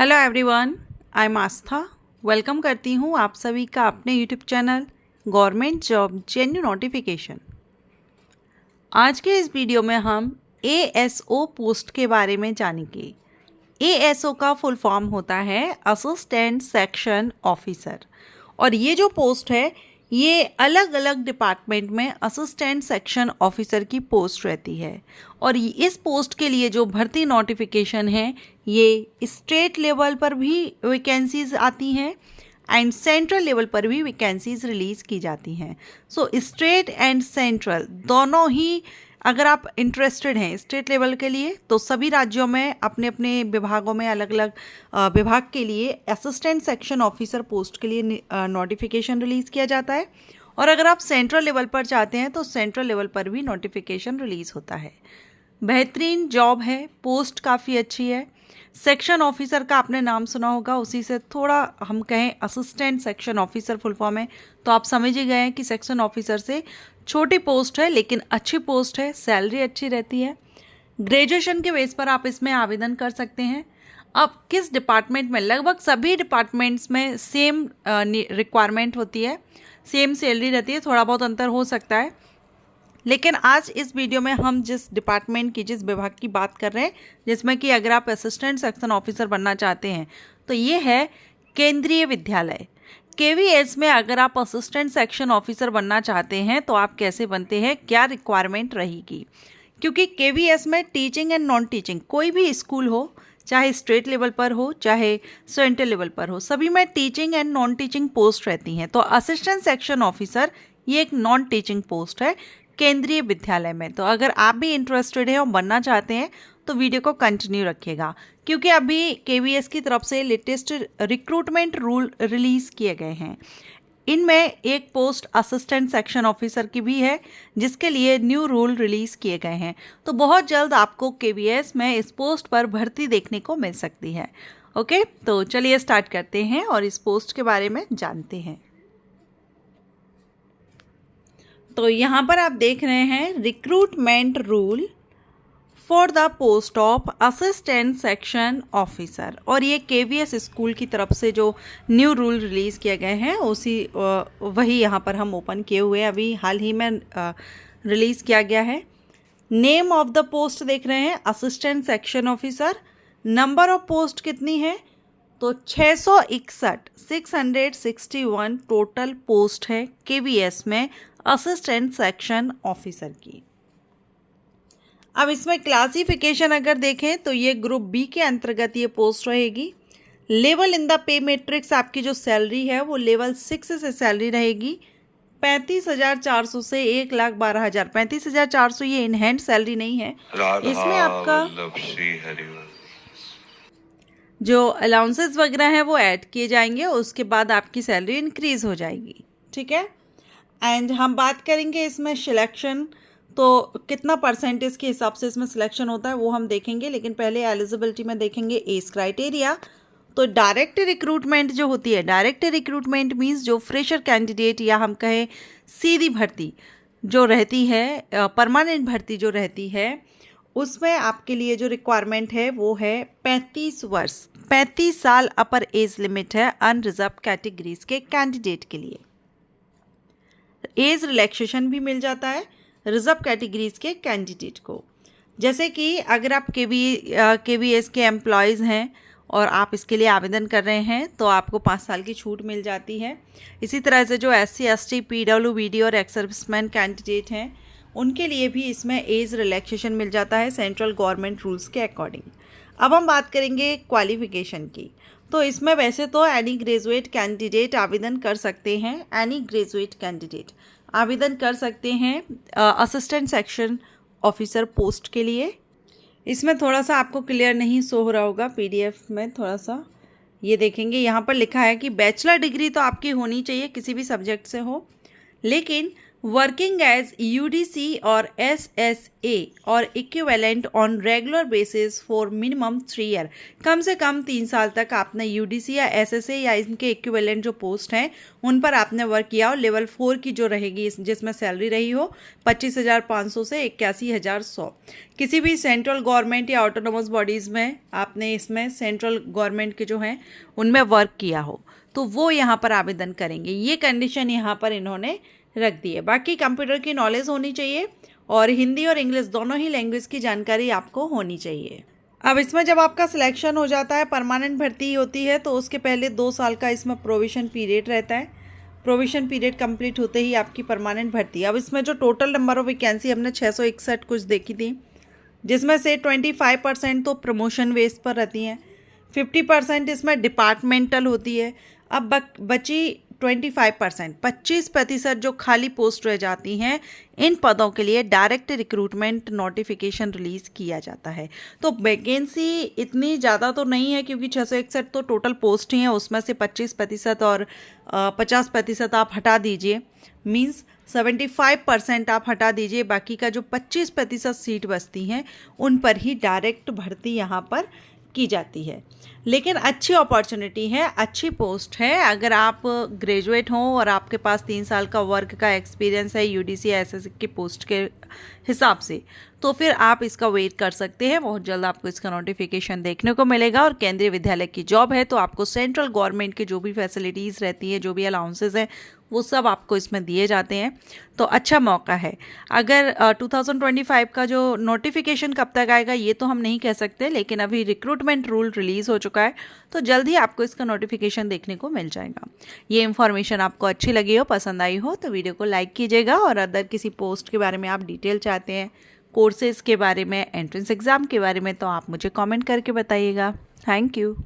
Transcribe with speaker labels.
Speaker 1: Hello everyone, I am Aastha. Welcome करती हूँ आप सभी का अपने YouTube channel government job जेन्यू notification. आज के इस वीडियो में हम एएसओ पोस्ट के बारे में जानेंगे। एएसओ का फुल फॉर्म होता है असिस्टेंट सेक्शन ऑफिसर, और ये जो पोस्ट है ये अलग अलग डिपार्टमेंट में असिस्टेंट सेक्शन ऑफिसर की पोस्ट रहती है। और इस पोस्ट के लिए जो भर्ती नोटिफिकेशन है ये स्टेट लेवल पर भी वैकेंसीज आती हैं एंड सेंट्रल लेवल पर भी वैकेंसीज रिलीज़ की जाती हैं। सो स्टेट एंड सेंट्रल दोनों ही, अगर आप इंटरेस्टेड हैं स्टेट लेवल के लिए तो सभी राज्यों में अपने अपने विभागों में अलग अलग विभाग के लिए असिस्टेंट सेक्शन ऑफिसर पोस्ट के लिए नोटिफिकेशन रिलीज़ किया जाता है। और अगर आप सेंट्रल लेवल पर चाहते हैं तो सेंट्रल लेवल पर भी नोटिफिकेशन रिलीज़ होता है। बेहतरीन जॉब है, पोस्ट काफ़ी अच्छी है। सेक्शन ऑफिसर का आपने नाम सुना होगा, उसी से थोड़ा हम कहें assistant section officer full form है तो आप समझ ही गए हैं कि सेक्शन ऑफिसर से छोटी पोस्ट है लेकिन अच्छी पोस्ट है, सैलरी अच्छी रहती है। ग्रेजुएशन के बेस पर आप इसमें आवेदन कर सकते हैं। अब किस डिपार्टमेंट में, लगभग सभी डिपार्टमेंट्स में सेम रिक्वायरमेंट होती है, सेम सैलरी रहती है, थोड़ा बहुत अंतर हो सकता है। लेकिन आज इस वीडियो में हम जिस डिपार्टमेंट की, जिस विभाग की बात कर रहे हैं, जिसमें कि अगर आप असिस्टेंट सेक्शन ऑफिसर बनना चाहते हैं तो ये है केंद्रीय विद्यालय। केवीएस में अगर आप असिस्टेंट सेक्शन ऑफिसर बनना चाहते हैं तो आप कैसे बनते हैं, क्या रिक्वायरमेंट रहेगी, क्योंकि केवीएस में टीचिंग एंड नॉन टीचिंग कोई भी स्कूल हो, चाहे स्टेट लेवल पर हो चाहे सेंट्रल लेवल पर हो, सभी में teaching and non teaching post रहती हैं। तो असिस्टेंट सेक्शन ऑफिसर ये एक नॉन टीचिंग पोस्ट है केंद्रीय विद्यालय में। तो अगर आप भी इंटरेस्टेड हैं और बनना चाहते हैं तो वीडियो को कंटिन्यू रखिएगा, क्योंकि अभी केवीएस की तरफ से लेटेस्ट रिक्रूटमेंट रूल रिलीज़ किए गए हैं। इनमें एक पोस्ट असिस्टेंट सेक्शन ऑफिसर की भी है जिसके लिए न्यू रूल रिलीज़ किए गए हैं। तो बहुत जल्द आपको केवीएस में इस पोस्ट पर भर्ती देखने को मिल सकती है। ओके, तो चलिए स्टार्ट करते हैं और इस पोस्ट के बारे में जानते हैं। तो यहाँ पर आप देख रहे हैं recruitment rule for the post of assistant section officer, और ये केवीएस स्कूल की तरफ से जो न्यू रूल रिलीज़ किए गए हैं उसी वही यहाँ पर हम ओपन किए हुए हैं, अभी हाल ही में रिलीज़ किया गया है। नेम ऑफ द पोस्ट देख रहे हैं assistant section officer. Number of post कितनी है, तो 661 टोटल पोस्ट है केवीएस में असिस्टेंट सेक्शन ऑफिसर की। अब इसमें क्लासिफिकेशन अगर देखें तो ये ग्रुप बी के अंतर्गत ये पोस्ट रहेगी। Level in the pay matrix, आपकी जो सैलरी है वो लेवल 6 से सैलरी रहेगी 35,400 से 1,12,000। 35,400 ये इन हैंड सैलरी नहीं है, इसमें आपका जो अलाउंसेस वगैरह हैं वो ऐड किए जाएंगे, उसके बाद आपकी सैलरी इंक्रीज़ हो जाएगी। ठीक है। एंड हम बात करेंगे इसमें सिलेक्शन, तो कितना परसेंटेज के हिसाब से इसमें सिलेक्शन होता है वो हम देखेंगे, लेकिन पहले एलिजिबिलिटी में देखेंगे एज क्राइटेरिया। तो डायरेक्ट रिक्रूटमेंट जो होती है, डायरेक्ट रिक्रूटमेंट मीन्स जो फ्रेशर कैंडिडेट या हम कहें सीधी भर्ती जो रहती है, परमानेंट भर्ती जो रहती है, उसमें आपके लिए जो रिक्वायरमेंट है वो है 35 वर्ष, 35 साल अपर एज लिमिट है अनरिजर्व कैटेगरीज के कैंडिडेट के लिए। एज रिलैक्सेशन भी मिल जाता है रिजर्व कैटेगरीज के कैंडिडेट को। जैसे कि अगर आप केवीएस के एम्प्लॉयज़ हैं और आप इसके लिए आवेदन कर रहे हैं तो आपको 5 साल की छूट मिल जाती है। इसी तरह से जो SC ST PWBD और एक्स सर्विसमैन कैंडिडेट हैं उनके लिए भी इसमें एज रिलैक्सेशन मिल जाता है सेंट्रल गवर्नमेंट रूल्स के अकॉर्डिंग। अब हम बात करेंगे क्वालिफिकेशन की। तो इसमें वैसे तो एनी ग्रेजुएट कैंडिडेट आवेदन कर सकते हैं, एनी ग्रेजुएट कैंडिडेट आवेदन कर सकते हैं असिस्टेंट सेक्शन ऑफिसर पोस्ट के लिए। इसमें थोड़ा सा आपको क्लियर नहीं शो हो रहा होगा PDF में, थोड़ा सा ये देखेंगे, यहाँ पर लिखा है कि बैचलर डिग्री तो आपकी होनी चाहिए, किसी भी सब्जेक्ट से हो, लेकिन वर्किंग एज UDC और SSA और equivalent on regular basis for minimum 3 year. कम से कम 3 साल तक आपने UDC या SSA या इनके इक्विवेलेंट जो पोस्ट हैं उन पर आपने वर्क किया हो। लेवल 4 की जो रहेगी जिसमें सैलरी रही हो 25,500 से 81,100। किसी भी सेंट्रल गवर्नमेंट या ऑटोनोमस बॉडीज़ में आपने इसमें सेंट्रल गवर्नमेंट के जो हैं उनमें वर्क किया हो तो वो यहाँ पर आवेदन करेंगे। ये कंडीशन यहाँ पर इन्होंने रख दी है। बाकी कंप्यूटर की नॉलेज होनी चाहिए और हिंदी और इंग्लिश दोनों ही लैंग्वेज की जानकारी आपको होनी चाहिए। अब इसमें जब आपका सिलेक्शन हो जाता है, परमानेंट भर्ती होती है, तो उसके पहले 2 साल का इसमें प्रोविजन पीरियड रहता है। प्रोविजन पीरियड कंप्लीट होते ही आपकी परमानेंट भर्ती। अब इसमें जो टोटल नंबर ऑफ वैकेंसी हमने 661 कुछ देखी थी, जिसमें से 25% तो प्रमोशन बेस पर रहती हैं, 50% इसमें डिपार्टमेंटल होती है। अब बची 25% जो खाली पोस्ट रह जाती हैं, इन पदों के लिए डायरेक्ट रिक्रूटमेंट नोटिफिकेशन रिलीज़ किया जाता है। तो वैकेंसी इतनी ज़्यादा तो नहीं है क्योंकि 661 तो टोटल पोस्ट ही हैं, उसमें से 25% और 50% आप हटा दीजिए, मीन्स 75% आप हटा दीजिए। बाकी का जो 25% सीट बचती हैं उन पर ही डायरेक्ट भर्ती यहाँ पर की जाती है। लेकिन अच्छी अपॉर्चुनिटी है, अच्छी पोस्ट है। अगर आप ग्रेजुएट हों और आपके पास 3 साल का वर्क का एक्सपीरियंस है UDC या SSA की पोस्ट के हिसाब से, तो फिर आप इसका वेट कर सकते हैं। बहुत जल्द आपको इसका नोटिफिकेशन देखने को मिलेगा। और केंद्रीय विद्यालय की जॉब है तो आपको सेंट्रल गवर्नमेंट की जो भी फैसिलिटीज़ रहती है, जो भी अलाउंसेस हैं, वो सब आपको इसमें दिए जाते हैं। तो अच्छा मौका है। अगर 2025 का जो नोटिफिकेशन कब तक आएगा ये तो हम नहीं कह सकते, लेकिन अभी रिक्रूटमेंट रूल रिलीज़ हो चुका है तो जल्द ही आपको इसका नोटिफिकेशन देखने को मिल जाएगा। ये इन्फॉर्मेशन आपको अच्छी लगी हो, पसंद आई हो तो वीडियो को लाइक कीजिएगा। और अदर किसी पोस्ट के बारे में आप डिटेल चाहते हैं, कोर्सेज़ के बारे में, एंट्रेंस एग्ज़ाम के बारे में, तो आप मुझे कमेंट करके बताइएगा। Thank you.